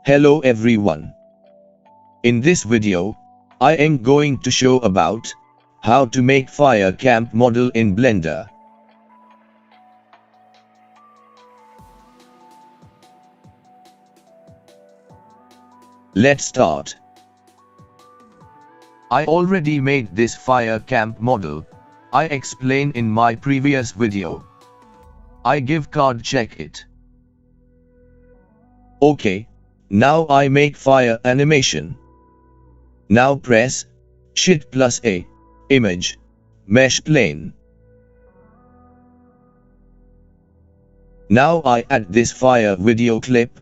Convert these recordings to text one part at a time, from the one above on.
Hello everyone. In this video, I am going to show about how to make fire camp model in Blender. Let's start. I already made this fire camp model. I explained in my previous video. I give card, check it. Okay. Now I make fire animation. Now press Shift plus A, Image, Mesh Plane. Now I add this fire video clip.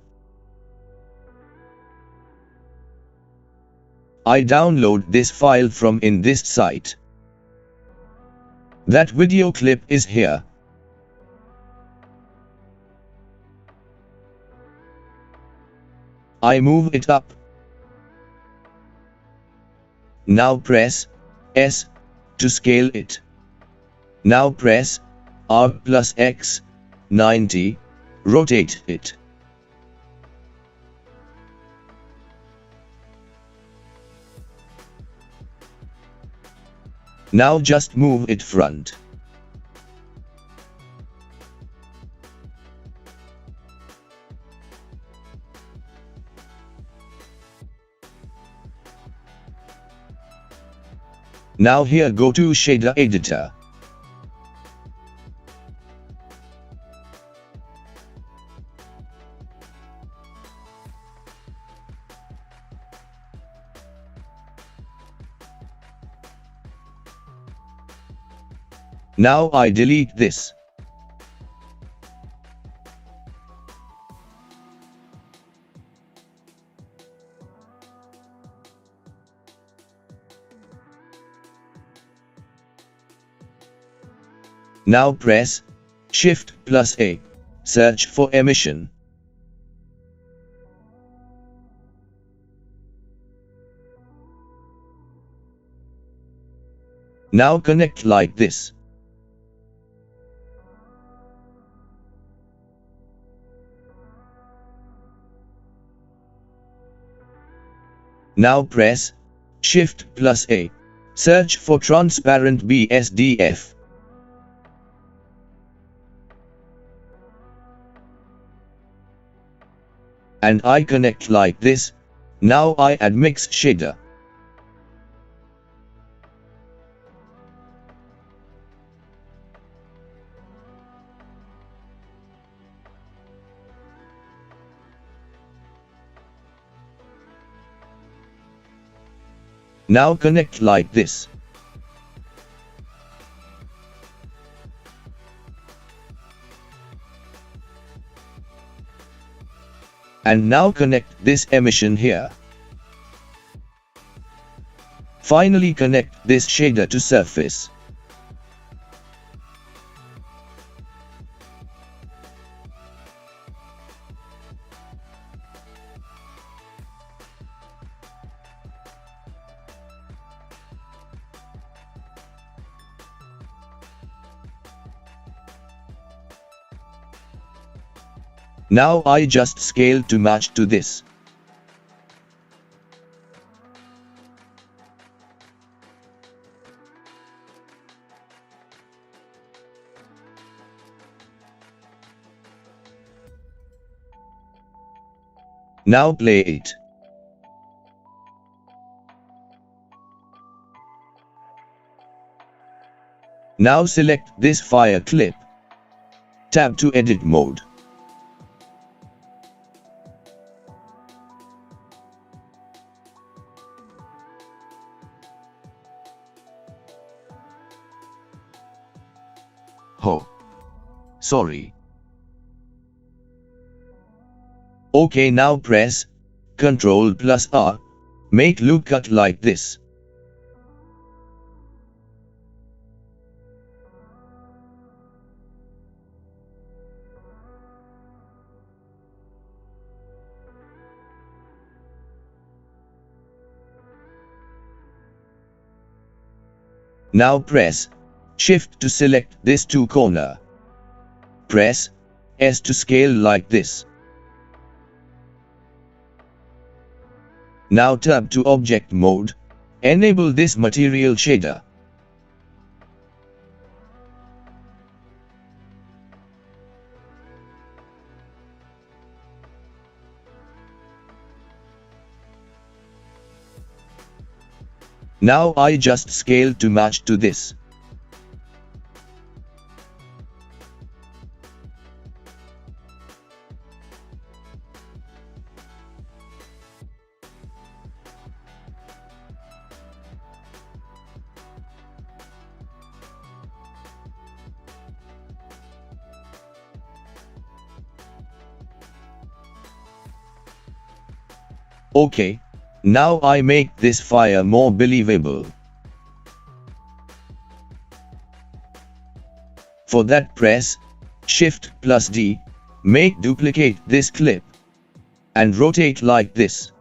I download this file from in this site. That video clip is here. I move it up. Now press S to scale it. Now press R plus X 90, rotate it. Now just move it front. Now here go to shader editor. Now I delete this. Now press Shift plus A, search for emission. Now connect like this. Now press Shift plus A, search for transparent BSDF. And I connect like this. Now I add mix shader. Now connect like this. And now connect this emission here. Finally connect this shader to surface. Now I just scale to match to this. Now play it. Now select this fire clip. Tab to edit mode. Oh, sorry. Okay, now press Ctrl plus R, make loop cut like this. Now press Shift to select this two corner. Press S to scale like this. Now tab to Object Mode. Enable this material shader. Now I just scale to match to this. Okay, now I make this fire more believable. For that press Shift plus D, make duplicate this clip, and rotate like this.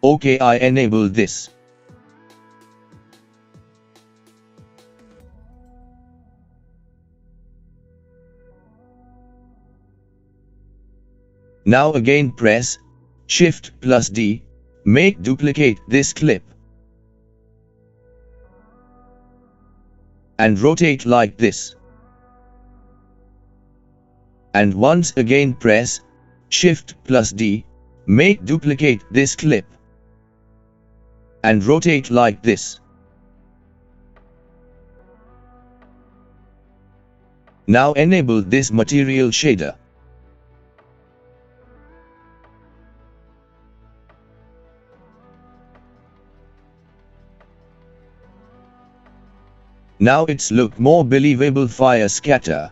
Okay, I enable this. Now again press Shift plus D, make duplicate this clip, and rotate like this. And once again press Shift plus D, make duplicate this clip, and rotate like this. Now enable this material shader. Now it's look more believable fire scatter.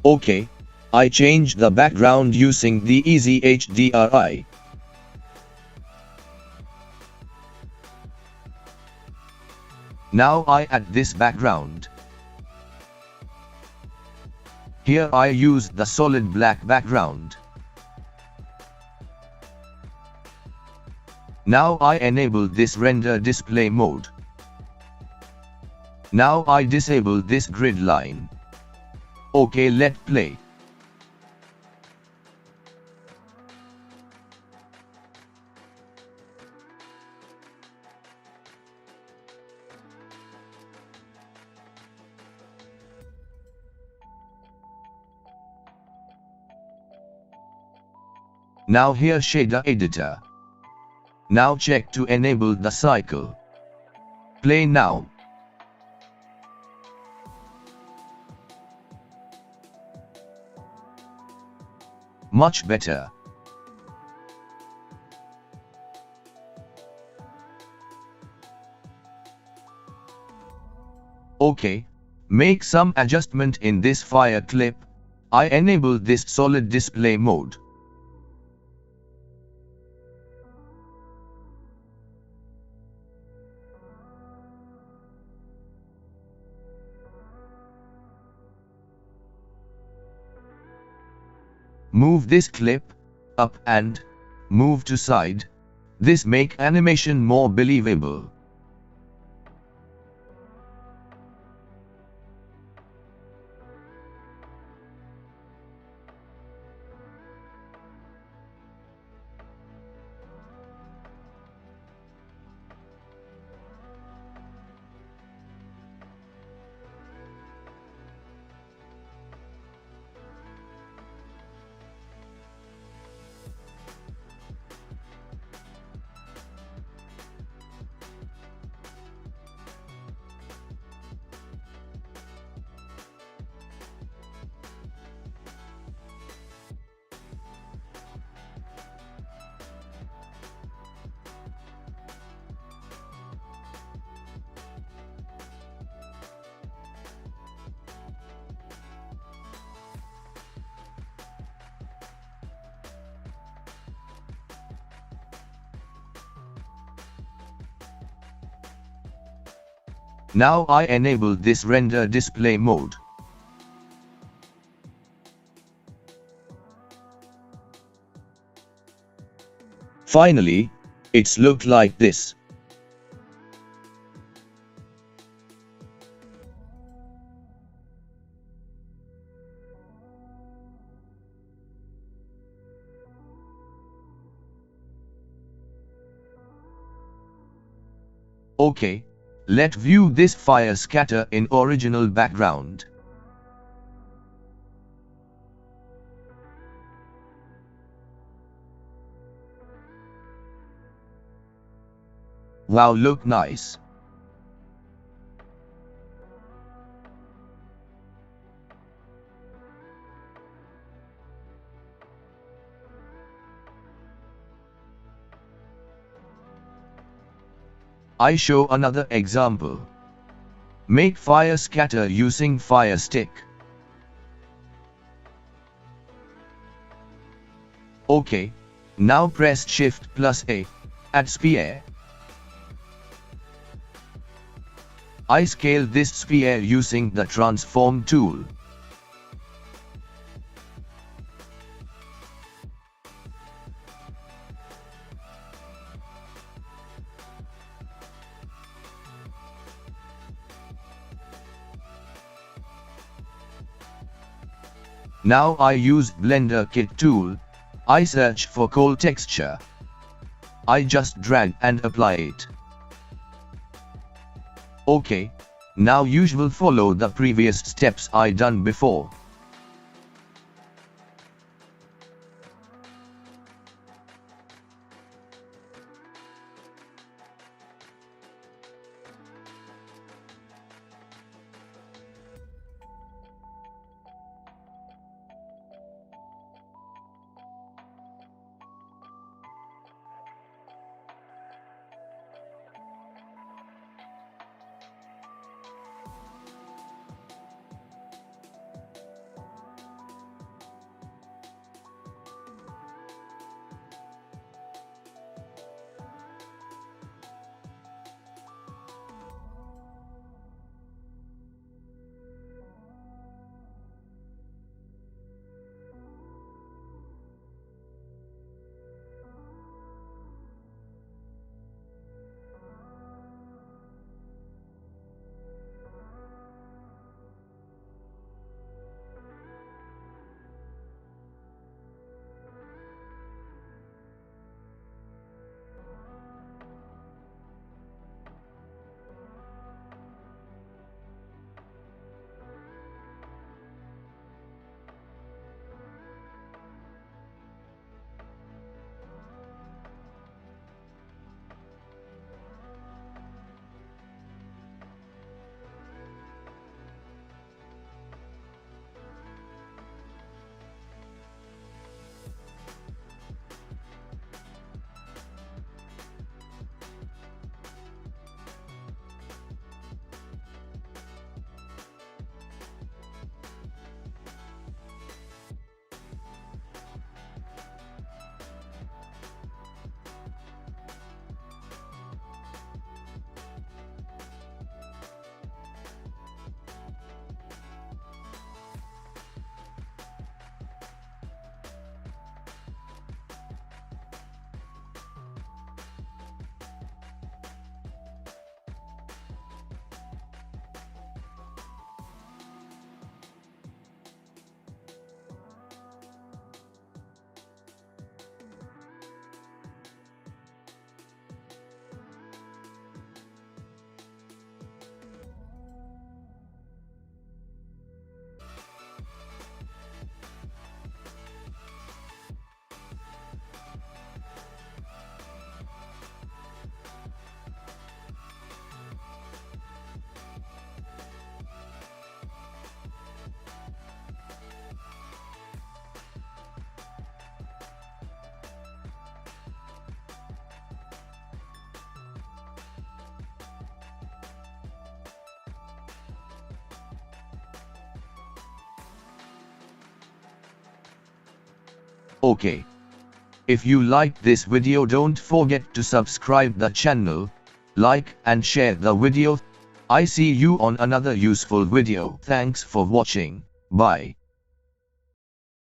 Okay, I changed the background using the Easy HDRI. Now I add this background. Here I use the solid black background. Now I enable this render display mode. Now I disable this grid line. Okay, let play. Now here shader editor. Now check to enable the cycle. Play now. Much better. Okay, make some adjustment in this fire clip. I enable this solid display mode. Move this clip up and move to side. This make animation more believable. Now I enable this render display mode. Finally, it's looked like this. Okay, let's view this fire scatter in original background. Wow, look nice. I show another example. Make fire scatter using fire stick. Okay, now press Shift plus A, add sphere. I scale this sphere using the transform tool. Now I use Blender Kit tool. I search for coal texture. I just drag and apply it. Okay, now usual follow the previous steps I done before. Okay. If you liked this video, don't forget to subscribe the channel, like and share the video. I see you on another useful video. Thanks for watching. Bye.